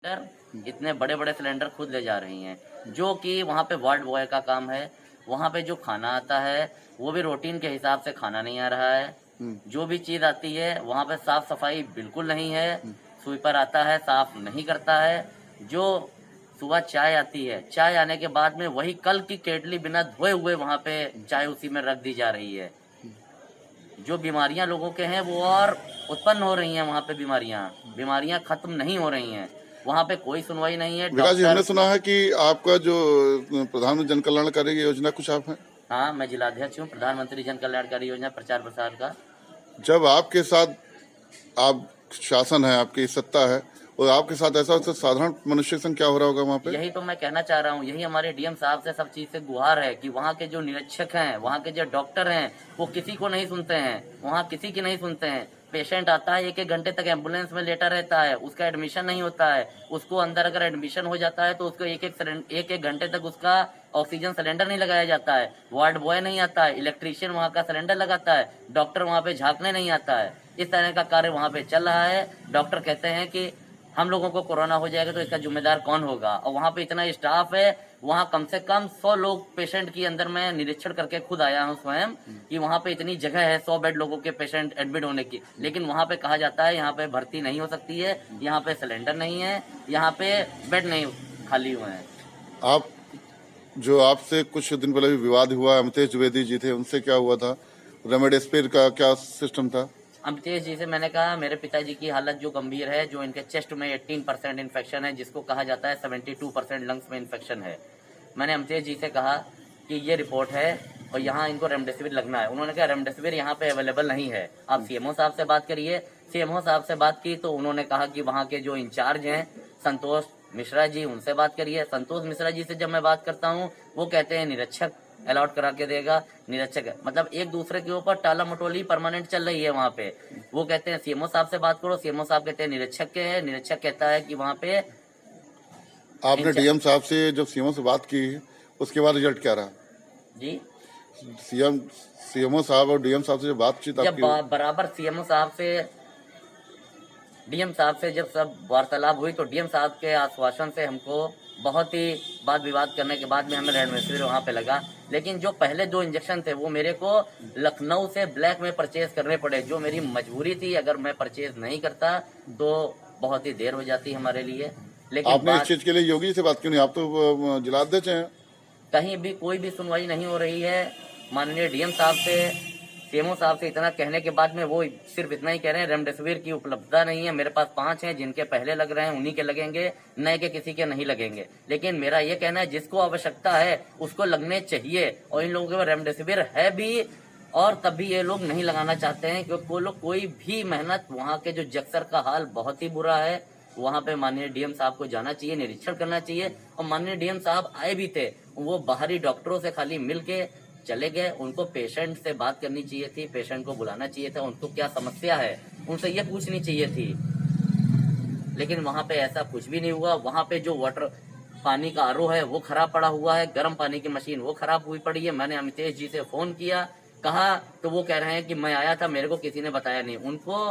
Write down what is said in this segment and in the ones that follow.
Cylinder इतने बड़े बड़े सिलेंडर खुद ले जा रही हैं, जो कि वहाँ पे वार्ड बॉय का काम है। वहाँ पे जो खाना आता है वो भी रूटीन के हिसाब से खाना नहीं आ रहा है। जो भी चीज़ आती है वहाँ पे साफ सफाई बिल्कुल नहीं है। स्वीपर आता है, साफ नहीं करता है। जो सुबह चाय आती है, चाय आने के बाद में वही कल की केटली बिना धोए हुए वहाँ पे चाय उसी में रख दी जा रही है। जो बीमारियां लोगों के हैं वो और उत्पन्न हो रही हैं। वहाँ पे बीमारियां खत्म नहीं हो रही हैं। वहाँ पे कोई सुनवाई नहीं है। विकास जी, हमने सुना है कि आपका जो प्रधानमंत्री जन कल्याणकारी योजना कुछ आप हैं? हाँ, मैं जिलाध्यक्ष हूँ प्रधानमंत्री जन कल्याणकारी योजना प्रचार प्रसार का। जब आपके साथ आप शासन है, आपकी सत्ता है और आपके साथ ऐसा तो साधारण मनुष्य संग क्या हो रहा होगा वहाँ पे? यही तो मैं कहना चाह रहा हूँ। यही हमारे डीएम साहब से सब चीज से गुहार है कि वहाँ के जो निरीक्षक हैं, वहाँ के जो डॉक्टर हैं, वो किसी को नहीं सुनते हैं। वहाँ किसी की नहीं सुनते हैं। पेशेंट आता है, 1-1 घंटे तक एम्बुलेंस में लेटा रहता है, उसका एडमिशन नहीं होता है। उसको अंदर अगर एडमिशन हो जाता है तो उसको एक एक घंटे तक उसका ऑक्सीजन सिलेंडर नहीं लगाया जाता है। वार्ड बॉय नहीं आता है, इलेक्ट्रीशियन वहाँ का सिलेंडर लगाता है, डॉक्टर वहाँ पे झांकने नहीं आता है। इस तरह का कार्य वहाँ पे चल रहा है। डॉक्टर कहते हैं कि हम लोगों को कोरोना हो जाएगा तो इसका जिम्मेदार कौन होगा। और वहाँ पे इतना स्टाफ है, वहाँ कम से कम 100 लोग पेशेंट की अंदर मैं निरीक्षण करके खुद आया हूँ स्वयं कि वहाँ पे इतनी जगह है 100 बेड लोगों के पेशेंट एडमिट होने की। लेकिन वहाँ पे कहा जाता है यहाँ पे भर्ती नहीं हो सकती है, यहाँ पे सिलेंडर नहीं है, यहाँ पे बेड नहीं खाली हुए हैं। आप जो आपसे कुछ दिन पहले विवाद हुआ, अमितेश द्विवेदी जी थे, उनसे क्या हुआ था? रेमडेसिविर का क्या सिस्टम था? अमितेश जी से मैंने कहा मेरे पिताजी की हालत जो गंभीर है, जो इनके चेस्ट में 18% इन्फेक्शन है, जिसको कहा जाता है 72% लंग्स में इन्फेक्शन है। मैंने अमितेश जी से कहा कि ये रिपोर्ट है और यहाँ इनको रेमडेसिविर लगना है। उन्होंने कहा रेमडेसिविर यहाँ पे अवेलेबल नहीं है, आप सीएमओ साहब से बात करिए। सीएमओ साहब से बात की तो उन्होंने कहा कि वहाँ के जो इंचार्ज हैं संतोष मिश्रा जी, उनसे बात करिए। संतोष मिश्रा जी से जब मैं बात करता हूँ वो कहते हैं निरीक्षक अलॉट करा के देगा। निरीक्षक है मतलब एक दूसरे के ऊपर टाला मटोली परमानेंट चल रही है वहाँ पे। वो कहते हैं सीएमओ साहब से बात करो, सीएमओ साहब कहते हैं निरीक्षक के है, निरीक्षक कहता है कि वहाँ पे। आपने डीएम साहब से जब सीएमओ से बात की उसके बाद रिजल्ट क्या रहा जी? सीएमओ साहब और डीएम साहब से जब बातचीत जब बराबर सीएमओ साहब से डीएम साहब से जब सब वार्तालाप हुई तो डीएम साहब के आश्वासन से हमको बहुत ही वाद विवाद करने के बाद में हमें रेमडेसिविर वहाँ पे लगा। लेकिन जो पहले 2 इंजेक्शन थे वो मेरे को लखनऊ से ब्लैक में परचेज करने पड़े, जो मेरी मजबूरी थी। अगर मैं परचेज नहीं करता तो बहुत ही देर हो जाती हमारे लिए। लेकिन आपने इस चीज के लिए योगी से बात क्यों नहीं? आप तो जिलाध्यक्ष हैं। कहीं भी कोई भी सुनवाई नहीं हो रही है। माननीय डीएम साहब से, सीएमओ साहब से इतना कहने के बाद में वो सिर्फ इतना ही कह रहे हैं रेमडेसिविर की उपलब्धता नहीं है। मेरे पास 5 हैं, जिनके पहले लग रहे हैं उन्हीं के लगेंगे, नए के किसी के नहीं लगेंगे। लेकिन मेरा ये कहना है जिसको आवश्यकता है उसको लगने चाहिए। और इन लोगों के रेमडेसिविर है भी और तब भी ये लोग नहीं लगाना चाहते हैं क्योंकि वो लोग कोई भी मेहनत। वहाँ के जो जक्सर का हाल बहुत ही बुरा है। वहाँ पे माननीय डीएम साहब को जाना चाहिए, निरीक्षण करना चाहिए। और माननीय डीएम साहब आए भी थे, वो बाहरी डॉक्टरों से खाली मिल के चले गए। उनको पेशेंट से बात करनी चाहिए थी, पेशेंट को बुलाना चाहिए था, उनको क्या समस्या है उनसे ये पूछनी चाहिए थी। लेकिन वहाँ पे ऐसा कुछ भी नहीं हुआ। वहाँ पे जो वाटर पानी का आरओ है वो खराब पड़ा हुआ है, गर्म पानी की मशीन वो खराब हुई पड़ी है। मैंने अमितेश जी से फोन किया, कहा तो वो कह रहे हैं कि मैं आया था, मेरे को किसी ने बताया नहीं। उनको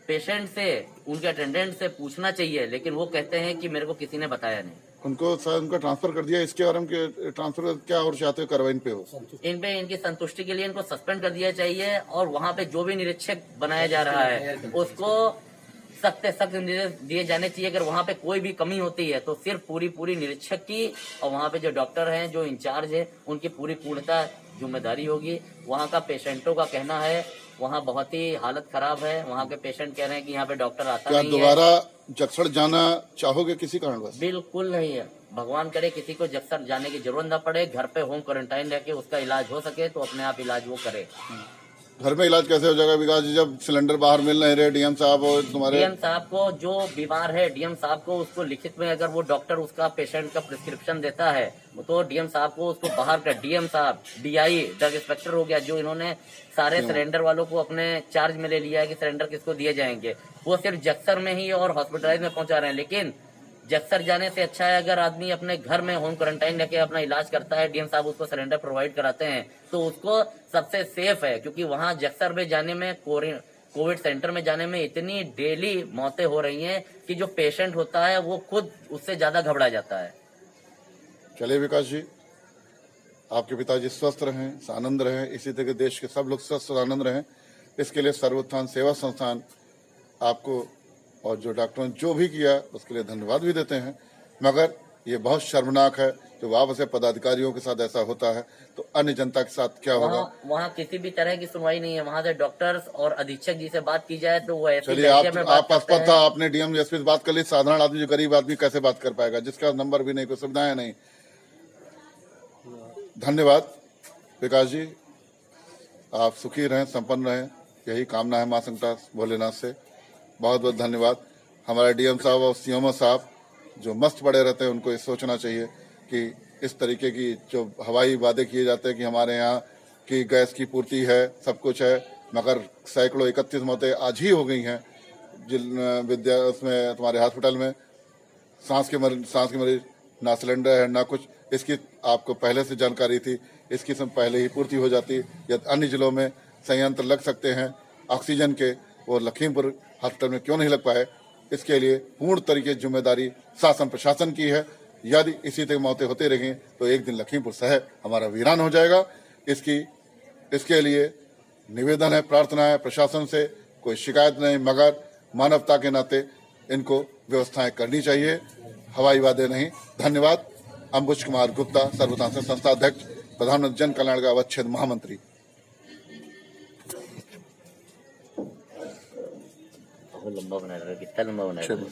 पेशेंट से, उनके अटेंडेंट से पूछना चाहिए, लेकिन वो कहते हैं कि मेरे को किसी ने बताया नहीं। उनको सर उनका ट्रांसफर कर दिया। इसके बारे में ट्रांसफर क्या और चाहते हो कार्रवाई इन पे हो? इन पे इनकी संतुष्टि के लिए इनको सस्पेंड कर दिया चाहिए। और वहाँ पे जो भी निरीक्षक बनाया जा रहा है उसको सख्त से सख्त निर्देश दिए जाने चाहिए। अगर वहाँ पे कोई भी कमी होती है तो सिर्फ पूरी निरीक्षक की और वहाँ पे जो डॉक्टर हैं, जो इंचार्ज है, उनकी पूर्णतः जिम्मेदारी होगी। वहाँ का पेशेंटों का कहना है वहाँ बहुत ही हालत खराब है। वहाँ के पेशेंट कह रहे हैं कि यहाँ पे डॉक्टर आता नहीं है। क्या दोबारा जक्सर जाना चाहोगे किसी कारणवश? बिल्कुल नहीं है। भगवान करे किसी को जक्सर जाने की जरूरत न पड़े। घर पे होम क्वारंटाइन रह के उसका इलाज हो सके तो अपने आप इलाज वो करे। घर में इलाज कैसे हो जाएगा विकास जी जब सिलेंडर बाहर मिल नहीं रहे? डीएम साहब और तुम्हारे डीएम साहब को, जो बीमार है डीएम साहब को उसको लिखित में अगर वो डॉक्टर उसका पेशेंट का प्रिस्क्रिप्शन देता है तो डीएम साहब को उसको बाहर कर। डीएम साहब डीआई ड्रग इंस्पेक्टर हो गया, जो इन्होंने सारे सिलेंडर वालों को अपने चार्ज में ले लिया है कि सिलेंडर किसको दिए जाएंगे। वो सिर्फ जक्सर में ही और हॉस्पिटलाइज में पहुंचा रहे हैं। लेकिन जक्सर जाने से अच्छा है अगर आदमी अपने घर में होम क्वारंटाइन रह के अपना इलाज करता है, डीएम साहब उसको सिलेंडर प्रोवाइड कराते हैं तो उसको सबसे सेफ है। क्योंकि वहां जक्सर में जाने में कोविड सेंटर में जाने में इतनी डेली मौतें हो रही हैं कि जो पेशेंट होता है वो खुद उससे ज्यादा घबरा जाता है। चलिए विकास जी, आपके पिताजी स्वस्थ रहें, आनंद रहें, इसी तरह देश के सब लोग स्वस्थ और आनंद रहें, इसके लिए सर्वोत्थान सेवा संस्थान आपको और जो डॉक्टरों ने जो भी किया उसके लिए धन्यवाद भी देते हैं। मगर ये बहुत शर्मनाक है जो वापस से पदाधिकारियों के साथ ऐसा होता है तो अन्य जनता के साथ क्या होगा। वहाँ किसी भी तरह की सुनवाई नहीं है। वहाँ से डॉक्टर्स और अधीक्षक जी से बात की जाए तो वो ऐसी चलिए, लहजे में बात आप करते अस्पताल था, हैं। आपने डीएम एसपी से बात कर ली, साधारण आदमी जो गरीब आदमी कैसे बात कर पाएगा, जिसका नंबर भी नहीं, कोई सुविधाएं नहीं। धन्यवाद विकास जी, आप सुखी रहें, संपन्न रहें, यही कामना है माँ संकटा भोलेनाथ से। बहुत बहुत धन्यवाद। हमारे डीएम साहब और सीएमओ साहब जो मस्त पड़े रहते हैं, उनको ये सोचना चाहिए कि इस तरीके की जो हवाई वादे किए जाते हैं कि हमारे यहाँ की गैस की पूर्ति है, सब कुछ है, मगर सैकड़ों 31 मौतें आज ही हो गई हैं जिन उसमें तुम्हारे हॉस्पिटल में सांस के मरीज, ना सिलेंडर है ना कुछ। इसकी आपको पहले से जानकारी थी, इसकी सब पहले ही पूर्ति हो जाती। या अन्य जिलों में संयंत्र लग सकते हैं ऑक्सीजन के, वो लखीमपुर हॉस्पिटल में क्यों नहीं लग पाए? इसके लिए पूर्ण तरीके से जिम्मेदारी शासन प्रशासन की है। यदि इसी तरह मौतें होती रही तो एक दिन लखीमपुर शहर हमारा वीरान हो जाएगा। इसके लिए निवेदन है, प्रार्थना है प्रशासन से, कोई शिकायत नहीं, मगर मानवता के नाते इनको व्यवस्थाएं करनी चाहिए, हवाई वादे नहीं। धन्यवाद। अंबुज कुमार गुप्ता, सर्वोत्थान संस्था अध्यक्ष, प्रधानमंत्री जन कल्याण का अवच्छेद महामंत्री। बहुत लंबा बना रहा है, कितना लंबा बना रहा है।